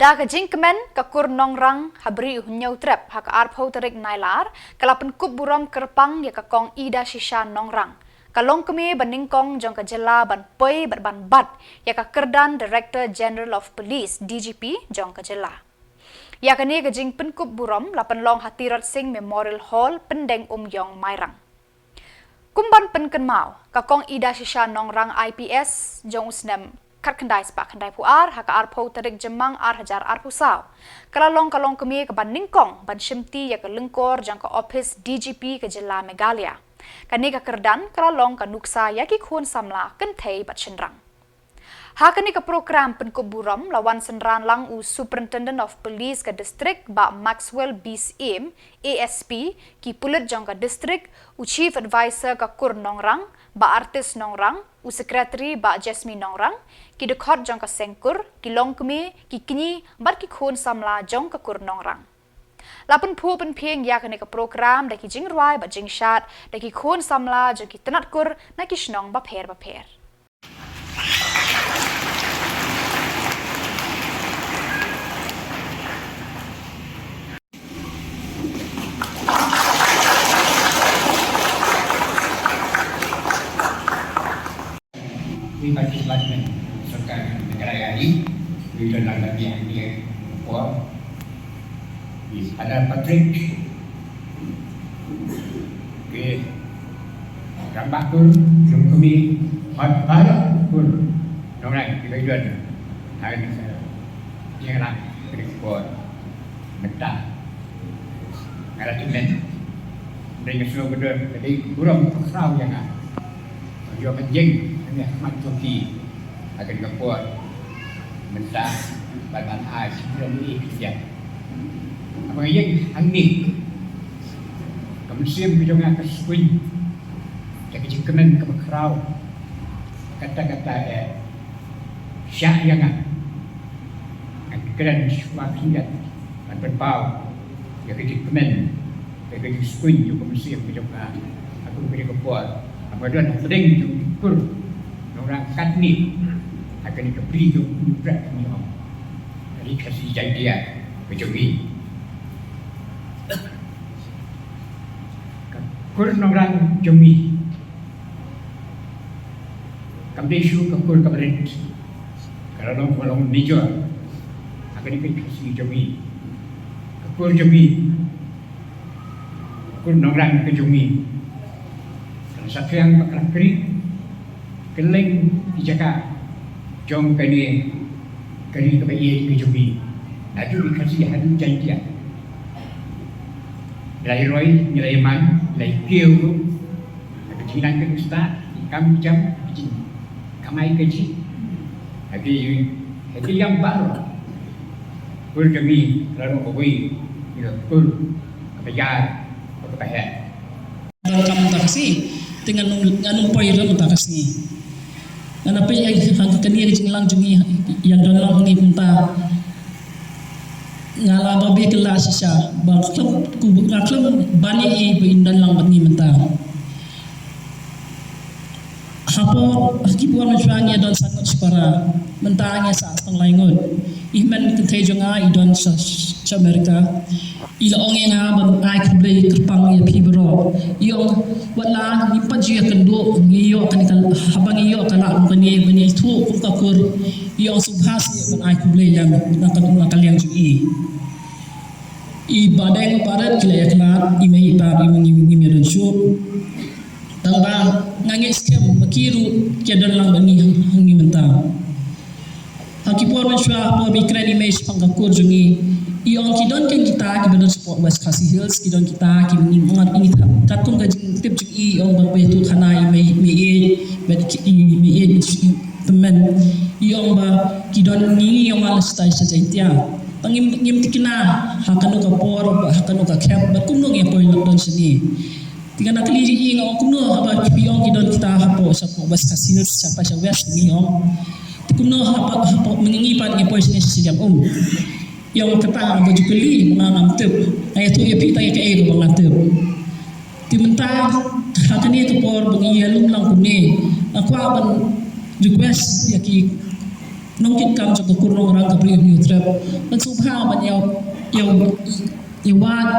Da ka jingkemen ka kur nongrang habri hunyau trep hak arpau terik nailar kalapen kup buram kerpang ya ka kong ida shisha nongrang. Kalong kemi baningkong jong ka jela ban poi ban bat ya ka kerdan Director General of Police DGP jong ka jela. Ya kani ka jingpen kup buram lapan long Hatirat Singh Memorial Hall pendeng Yong Mairang. Kumban penken mau ka kong ida shisha nongrang IPS jong usnem kat kendai sepak kendai puar haka arpau terik jemang hajar arpusau. Kalong kemi ke ban ningkong ban shimti ya ke lengkor jang ke office DGP ke jela Megalia. Kani ka kerdan kalong ka nuksa ya ki khun samla kenthei bat shenrang. Hakani ka program penkup buram lawan senran lang u Superintendent of Police ke distrik ba Maxwell Bis Im ASP ki pulit jang ka distrik u Chief Advisor ka kur nongrang ba artis nongrang u Secretary ba Jasmine nongrang ki dekhot jang ka sengkur ki longkemi ki kini bar ki khun samla jang ka kur nongrang. Lapun pu pen pieng ya kani ka program da ki jingrwai ba jingshat da ki khun samla jang ki tenat kur na ki shnong ba pher. Partisipasi serta negara ini di dalam bagian dia kuat ada Patrick ke gambar pun yang kami pada pun orang kita jual hari ini yang lain berikuat mentah ada teman dengan semua benda jadi kurang kerau yang juga penting ini mati akan kuat mentah badan air ini kerja apa yang angin kemudian bidangnya kesuai jadi jikamen keberau kata-kata syak yang keren semakin dan berbau jadi jikamen jadi kesuai juga kemudian bidangnya aku beri kuat kemudian sering diukur orang katni akan diberi juga kami om jadi kasih janjian kecuali kur nongrang jumi kami isu kur kabaret kalau orang nijo akan dikasih jumi kur nongrang ke jumi kalau satu yang bakal kering keleng dijaga jom kani kebaik ke jumi laju dikasih hadu janjian nilai roy, nilai man, nilai kêu kejinan ke ustaz, kami jam kamai keji lagi yang baru pur kami lalu kawai pur kebayar kebayar kalau kamu tak kasih dengan numpai dalam tak kasih dan apa yang kini jinglang jungi yang dalam ni minta ngala babi kelas sya baklam kubuklam bani e indan lang batni menta hapo akibuan masyanya don sangat separa mentanya sa tang laingon ihman kentejonga idon sa Amerika ila onge nga ban ai kuble kerpang ya pibro iyo wala ni pajia kendo ngiyo kanikal habang iyo kala bani tu kukakur iyo subhas ban ai kuble yang nakal yang jui ibadang parat kila yaklat imei par imengi meron show tangba ngangi scam makiru kedan lang bani hangi menta hakipor menswa por bikran imei pangkakur jungi iong kidon kan kita ki benar support West Khasi Hills kidon kita ki mengat ini takum ka tip jungi iong berbe tu khana imei teman iong ba kidon ni iong alas tai sajaitia pangim tikina hakanu ka por hakanu ka khap bat kumno nge point don sini tiga nak liri ing kumno haba piong kidon kita hapo sa West Khasi Hills sampai sa West ni kumno hapo mengingi pan nge point sini sejam yang kata baju keli menanam tep ayat tu ya pita ya ke bang tep timentang hakani tu por bengi alum lang kumne aku aban request ya ki nong kit kam cho kur nong rang ka pri ni trap man su pha man yaw wat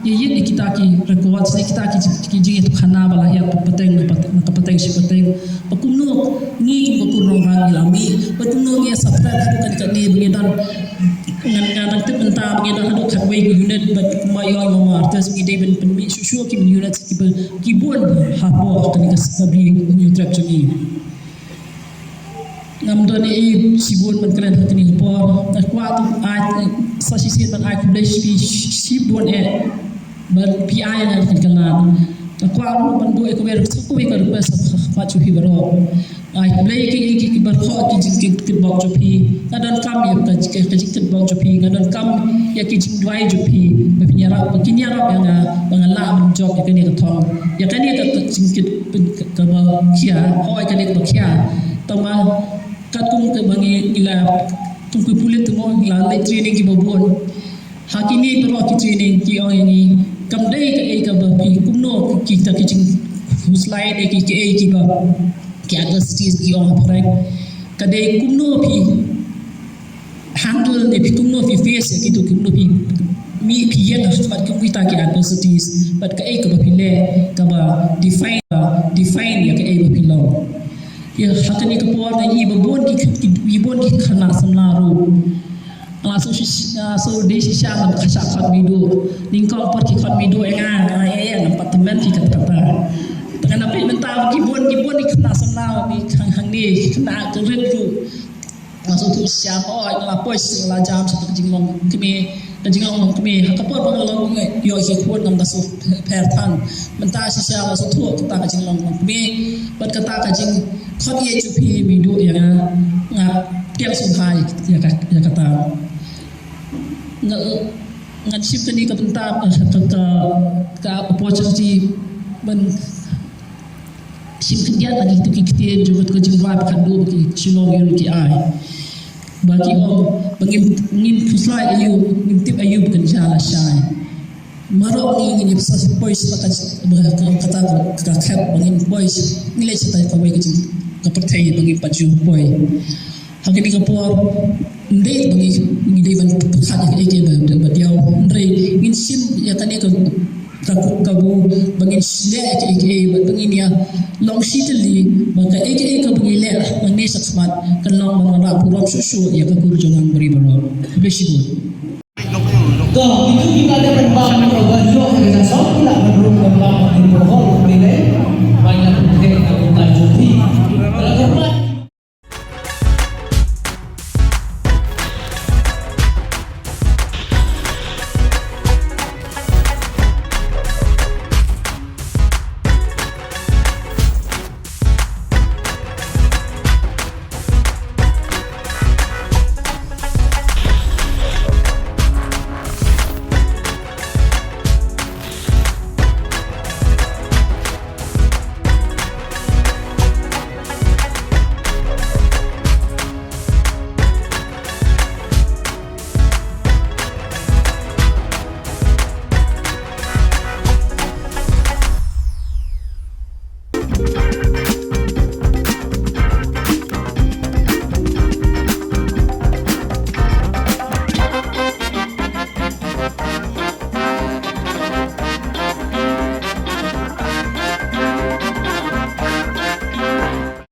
ye yit kita ki record se kita ki ji tu khana bala ya pateng na pateng si pateng pakum no ni ko kur nong rang lami pakum no ye sapra kan ka ni bi dan ngan te penta bi dan hadu khat wei unit but ma yo ma artes mi de ben mi su ki unit ki bon ha po kan ka sabri ni trap chini ngam do ni sibun man kalen hatini por kwa tu ai sa si sit man ai ku blai sibun bar pi ai na kan kalan kwa man do e ko ber ko be ka ru sa fa chu hi baro ai blai ki bar kho ki bok chu pi ngadan kam ya ka ki bok chu pi ngadan kam ya ki jing dwai chu pi ba pi nyara ba ki nyara ba nga la man job ya ka ni ka thong ya ka ni ka jing ka ba khia hoi ka ni ka khia tama kat kum ke bangi ila tum ku pulit mo la le training ki babon hakini pero ki training ki o yani kam dai ka e ka ba pi kum no ki ta ki jing slide e ki e ki ba ki adversities ki o ha ka dai kum no pi handle ne pi kum no pi face ki to kum no pi mi pi ya na fa kum ta ki adversities but ka e ka ba pi le ka ba define ya ka e ba pi lo ya hakani ka por na i babon ki khana samla ro so de si sha na khasha khat mi do ning ko por ki khat mi do nga na apartment ki kat kata takana pe menta ki bon ni khana samla mi hang ni khana ka ret ru so tu sha ho la pois la jam sa ka jinglong kami ka por bang long yo ki khon nam da so pher than menta si sha la so thu ka ka jinglong kami pat ka ta ka jing khot ye chu pi mi do ya nga tiang sum hai ya kata nga ship ni ka penta ka opportunity ban sim kindia tadi tu ki kiti jubut ko jing rap kan do ki chilo yul ki ai bagi ngin fuslai ayu ngin tip ayu kan jala shai marok ni ngin sa pois ta kata ka khap ngin pois nilai sa ta ko wei ki ka pertai bagi paju poi hakini ka por ndai bagi ngidai ban khat ke ke ba diau ndai ngin sim ya tani ka bu bagi le ke bagi ni long shitli bagi ke ka bagi le bagi saksmat kan long mangara puram susu ya ka kurjongan beri baro besigo Kau itu kita ada berbang berbang kita sama kita berbang berbang